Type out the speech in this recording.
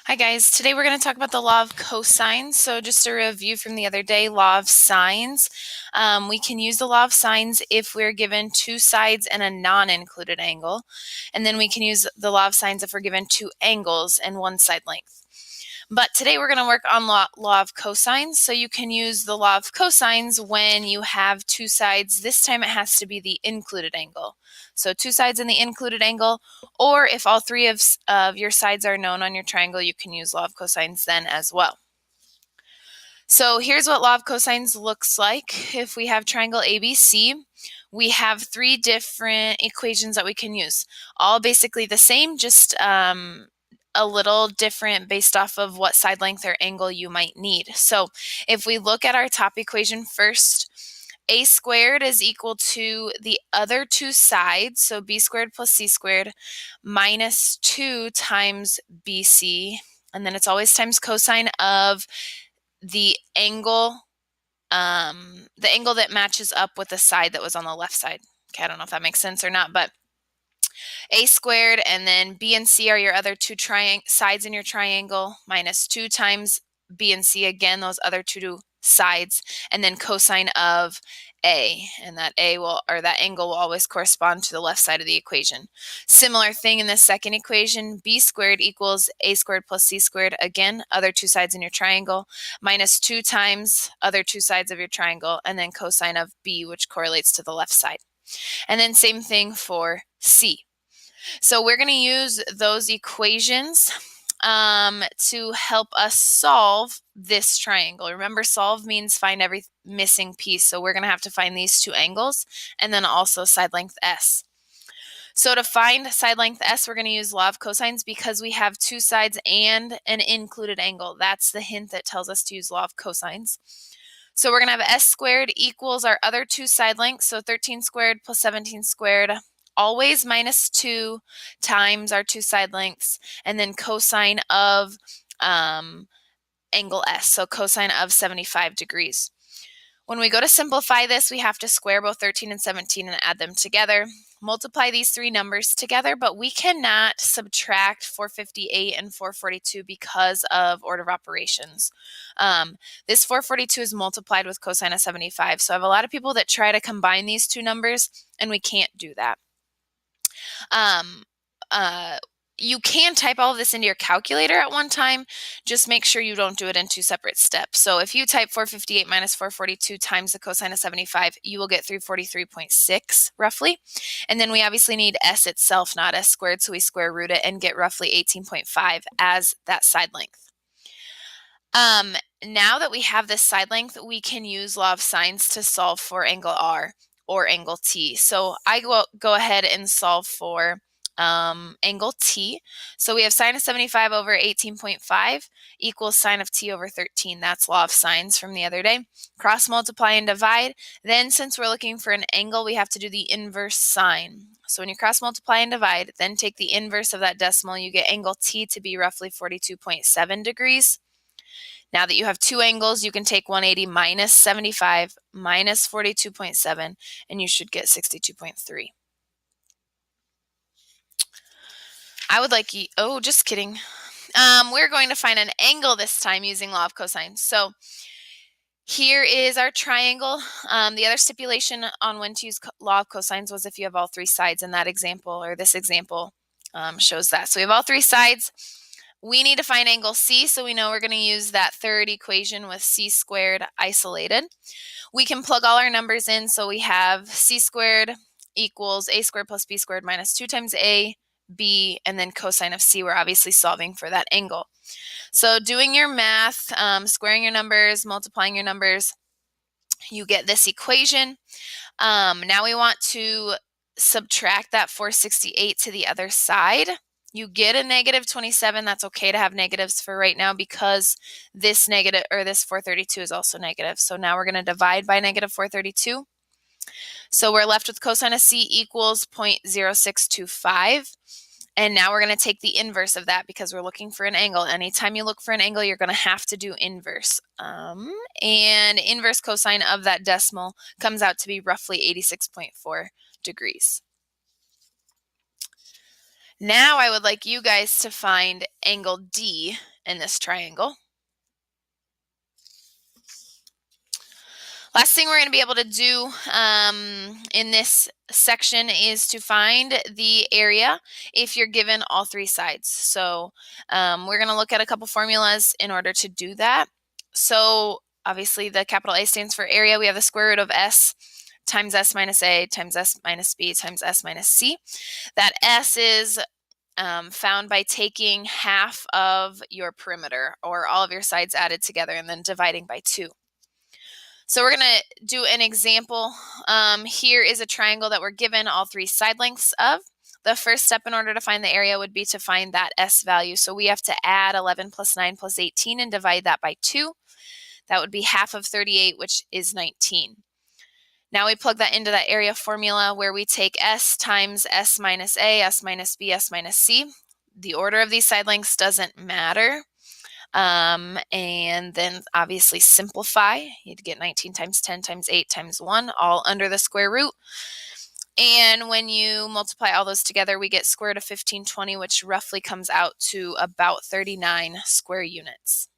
Hi guys, today we're going to talk about the law of cosines. So just a review from the other day, law of sines. We can use the law of sines if we're given two sides and a non-included angle. And then we can use the law of sines if we're given two angles and one side length. But today we're going to work on law of cosines. So you can use the law of cosines when you have two sides. This time it has to be the included angle. So two sides in the included angle, or if all three of your sides are known on your triangle, you can use law of cosines then as well. So here's what law of cosines looks like. If we have triangle ABC, we have three different equations that we can use. All basically the same, just a little different based off of what side length or angle you might need. So if we look at our top equation first, a squared is equal to the other two sides, so b squared plus c squared, minus 2 times bc, and then it's always times cosine of the angle that matches up with the side that was on the left side. Okay, I don't know if that makes sense or not, but a squared, and then b and c are your other two sides in your triangle, minus 2 times b and c, again, those other two sides, and then cosine of a, and that that angle will always correspond to the left side of the equation. Similar thing in the second equation, b squared equals a squared plus c squared, again, other two sides in your triangle, minus 2 times other two sides of your triangle, and then cosine of b, which correlates to the left side. And then same thing for c. So we're going to use those equations to help us solve this triangle. Remember, solve means find every missing piece. So we're going to have to find these two angles and then also side length S. So to find side length S, we're going to use law of cosines because we have two sides and an included angle. That's the hint that tells us to use law of cosines. So we're going to have S squared equals our other two side lengths, so 13 squared plus 17 squared, always minus 2 times our two side lengths, and then cosine of angle S, so cosine of 75 degrees. When we go to simplify this, we have to square both 13 and 17 and add them together. Multiply these three numbers together, but we cannot subtract 458 and 442 because of order of operations. This 442 is multiplied with cosine of 75. So I have a lot of people that try to combine these two numbers, and we can't do that. You can type all of this into your calculator at one time. Just make sure you don't do it in two separate steps. So if you type 458 minus 442 times the cosine of 75, you will get 343.6 roughly. And then we obviously need S itself, not S squared, so we square root it and get roughly 18.5 as that side length. Now that we have this side length, we can use law of sines to solve for angle R or angle T. So I go ahead and solve for angle T. So we have sine of 75 over 18.5 equals sine of T over 13. That's law of sines from the other day. Cross multiply and divide. Then since we're looking for an angle, we have to do the inverse sine. So when you cross multiply and divide, then take the inverse of that decimal, you get angle T to be roughly 42.7 degrees. Now that you have two angles, you can take 180 minus 75 minus 42.7, and you should get 62.3. I would like you, oh, just kidding. We're going to find an angle this time using law of cosines. So here is our triangle. The other stipulation on when to use law of cosines was if you have all three sides, in that example, or this example shows that. So we have all three sides. We need to find angle C, so we know we're going to use that third equation with C squared isolated. We can plug all our numbers in, so we have C squared equals A squared plus B squared minus 2 times A, B, and then cosine of C. We're obviously solving for that angle. So doing your math, squaring your numbers, multiplying your numbers, you get this equation. Now we want to subtract that 468 to the other side. You get a negative 27. That's okay to have negatives for right now because this negative, or this 432 is also negative. So now we're going to divide by negative 432. So we're left with cosine of C equals 0.0625. And now we're going to take the inverse of that because we're looking for an angle. Anytime you look for an angle, you're going to have to do inverse. And inverse cosine of that decimal comes out to be roughly 86.4 degrees. Now I would like you guys to find angle D in this triangle. Last thing we're going to be able to do in this section is to find the area if you're given all three sides. So we're going to look at a couple formulas in order to do that. So obviously the capital A stands for area. We have the square root of S times S minus A times S minus B times S minus C. That S is found by taking half of your perimeter, or all of your sides added together, and then dividing by 2. So we're going to do an example. Here is a triangle that we're given all three side lengths of. The first step in order to find the area would be to find that S value. So we have to add 11 plus 9 plus 18 and divide that by 2. That would be half of 38, which is 19. Now we plug that into that area formula where we take S times S minus A, S minus B, S minus C. The order of these side lengths doesn't matter. And then obviously simplify. You'd get 19 times 10 times 8 times 1, all under the square root. And when you multiply all those together, we get square root of 1520, which roughly comes out to about 39 square units.